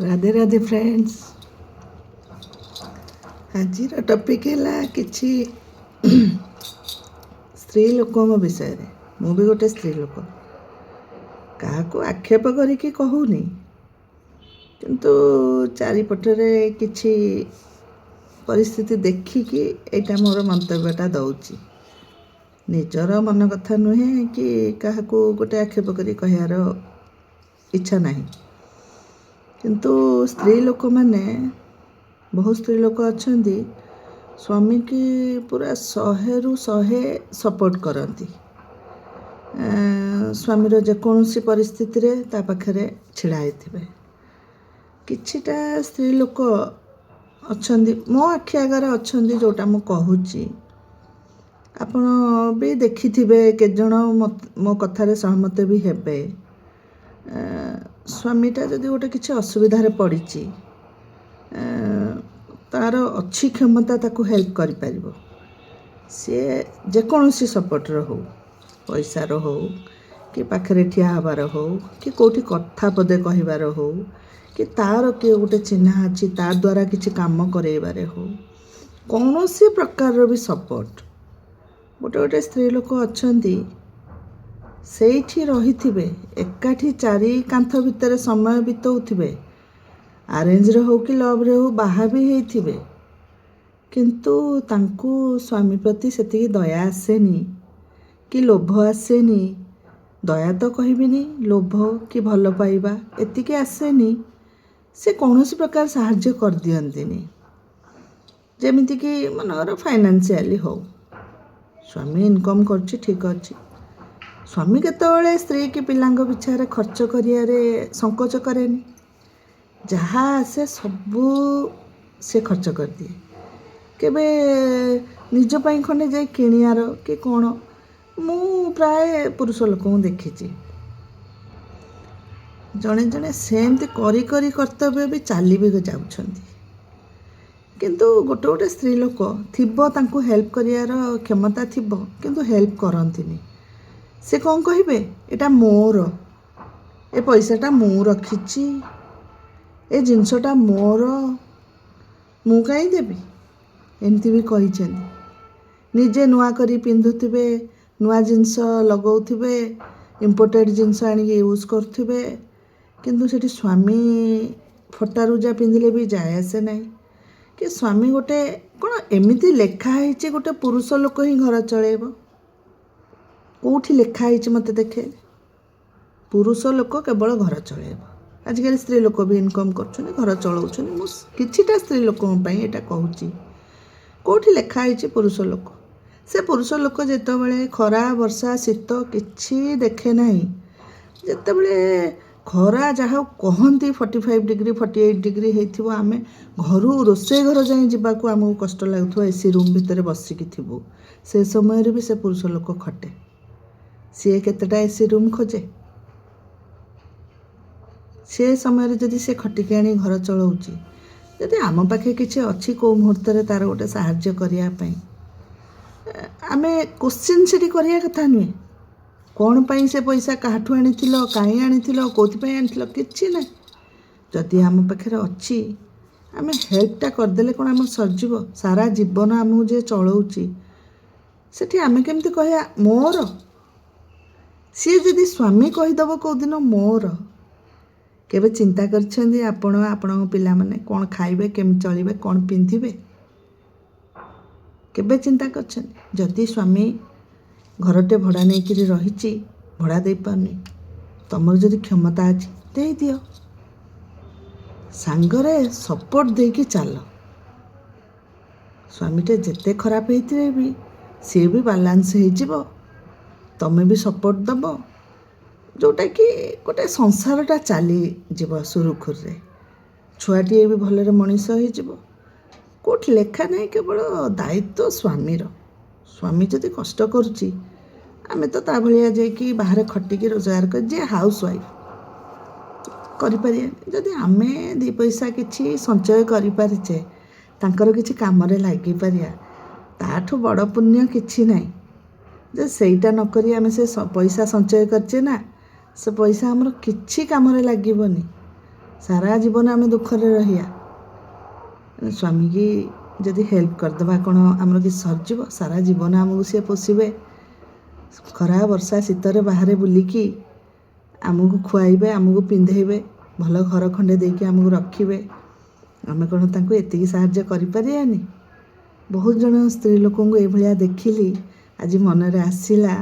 Radhe Radhe friends. आज topic है किसी स्त्री लोक विषय रे। मु भी गोटे स्त्री लोक, क्या आक्षेप करिकी कहूनी, किंतु चारिपटरे किछि परिस्थिति देखिकी एटा मोर मंतव्यटा दौची। निजर मन कथा नुहे कि क्या गोटे आक्षेप करी कहार इच्छा नहीं, किंतु स्त्री लोक माने बहुत स्त्री लोक अच्छा स्वामी की पूरा 100 सपोर्ट करती। स्वामीर जेकोसी परिस्थिति रे ता पाखरे छिड़ा होइथिबे। किछिटा स्त्री लोक अच्छा मो आखि आगे अच्छा जोटा मु कहूची, आपण भी देखिथिबे केजण मो कथारे सहमत भी हेबे। स्वामीटा जदि गोटे किसी असुविधा पड़ी तार अच्छी क्षमता ताको हेल्प करि परिबो। सी जेकोसी सपोर्टर हो, पैसार हो कि पाखरे ठिया हबार हो कि कोठी कथा पदे कहिबार हो कि तार किए गोटे चिन्हा अच्छी तार द्वारा किसी काम करेबारे हो, कौन सी प्रकार भी सपोर्ट गोटे गोटे स्त्री लोक अच्छा से रही एकाठी चारि कांथ भितर समय बिताउथिबे। आरेंज रे हो कि लव रे हो, बाहा भी होइथिबे, किंतु तांकु स्वामी प्रति सेतिकी दया आसेनी कि लोभ आसेनी। दया तो कहबिनी, लोभ कि भल पाइबा एतिके आसेनी। से कौन प्रकार साहाଯ୍य कर दियंतिनी। जेमिति कि मनर फाइनेंशियली हो, स्वामी इनकम करछि ठीक अछि, स्वामी केतबेले स्त्री कि पिलांग पिछारे खर्च करियारे संकोच करेनी। जहाँ आसे सबू से खर्च कर दिए। केबे निज पाई खंडे जाई किणियार कि कौन, मु प्राय पुरुष लोक देखी जड़े जड़े सेमती करी करी कर्तव्य भी चली भी जाउछंती, किंतु गोटे गोटे स्त्री लोक थिबो तांकु हेल्प करियार क्षमता थिबो किंतु हेल्प करंतिनी। से कौन कहिबे एटा मोर, ए पैसाटा मु रखिची, ए जिनसटा मोर, मु कहीं देबी एमती भी कही। निजे नुआ करी पिंधुथिबे, नुआ जिनस लगाउथिबे, इम्पोर्टेड जिनस आनिक यूज करथिबे, किंतु सेठी स्वामी फटा रुजा पिंधिले भी जाए आसे नहीं। कि स्वामी गोटे कौन एमती लेखा है गोटे पुरुष लोक ही घर चलेब, कौटी लेखा है मत देखे। पुरुष लोक केवल घर चलेब। आजिकल स्त्री लोक भी इनकम कर घर चलाउछन। किछिटा स्त्री लोक यहाँ कहूँ कौटी लिखा है पुरुष लोक। से पुरुष लोक जितेबाला खरा वर्षा शीत किछि देखे ना, जितेबाला खरा जहाँ कहती 45 डिग्री 48 डिग्री होइथिबो, आमे घर रोषे घर जाए जावाक आमको कष्ट लगुव एसी रूम भितर बसिकी थिबु। से समय भी से पुरुष लोक खटे, सी केतेटा एसी रूम खोजे। से समय जदि से खटिकी आनी घर चलाउची, जदि आम पाखे किसी अच्छी कौ मुहूर्त तार गोटे साहाଯ୍य करने आमे क्वेश्चन से करिया कथा नुहे। कौन पाई से पैसा काठू आनी कहीं आनी कौथि आनी किछि ना। जदि आम पाखे अच्छी आमे हेल्पटा करदेले कौन आम सरजीव सारा जीवन आमको जे चलाउची सेठी आमे केमती कहया मोर। सी जदि स्वामी कहीदेव कौ दिन मोर, केबे चिंता करछंदी आपण पिला माने कौन खाइबे, केम चलिबे, कौन पिंधिबे, केबे चिंता करछंदी। जदि स्वामी घरटे भड़ा नहीं कि रही भड़ा दे पारनी, तमर जदि क्षमता अच्छी दे दियो, सांगरे सपोर्ट देकी चल। स्वामीटे जेते खराब होते भी सी भी बालांस हो, तमें भी सपोर्ट दब, जोटा कि गोटे संसारटा चली जीव सुरुखुर रे। छुआटीए भी भलरे मनीष हो, कौटी लेखा नहीं केवल दायित्व स्वामीर। स्वामी जदि कष्ट करुच्ची आमे तो ता भलिया जाइकी बाहर खटिकी रोजगार कर जे हाउस वाइफ करिपारिया। जदि आमे दी पैसा किछि संचय करिपारिचे, तांकर किछि कामरे लागि पारिया, ताठु बड़ पुण्य किछि नाही। जे सेईटा न करी आमे से पैसा संचय करचे ना, से पैसा हमर किछि कामरे लागिबनी। सारा जीवन आम दुखरे रहिया स्वामी की जदि हेल्प करदे कौन आमर कि सरजीव सारा जीवन आमको सी पोषे खरा वर्षा शीतर बाहर बुलिकी आमको खुआइबे आमको पिंधेबे भल घर खंडे देके आमको रखिबे आम कौन तांको एतिकी साहाय्य करिपारियानी। बहुत जन स्त्री लोक ये देखिली आज मनरे आसला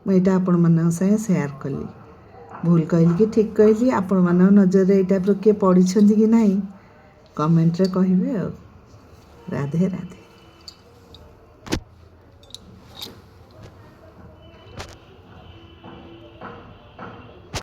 मुझे आपण मान सागे सेयार कली भूल कहली कि ठीक कहली आपण मान नजर ये टाइप किए पढ़ी कि ना कमेंट रे कहिबे। राधे राधे।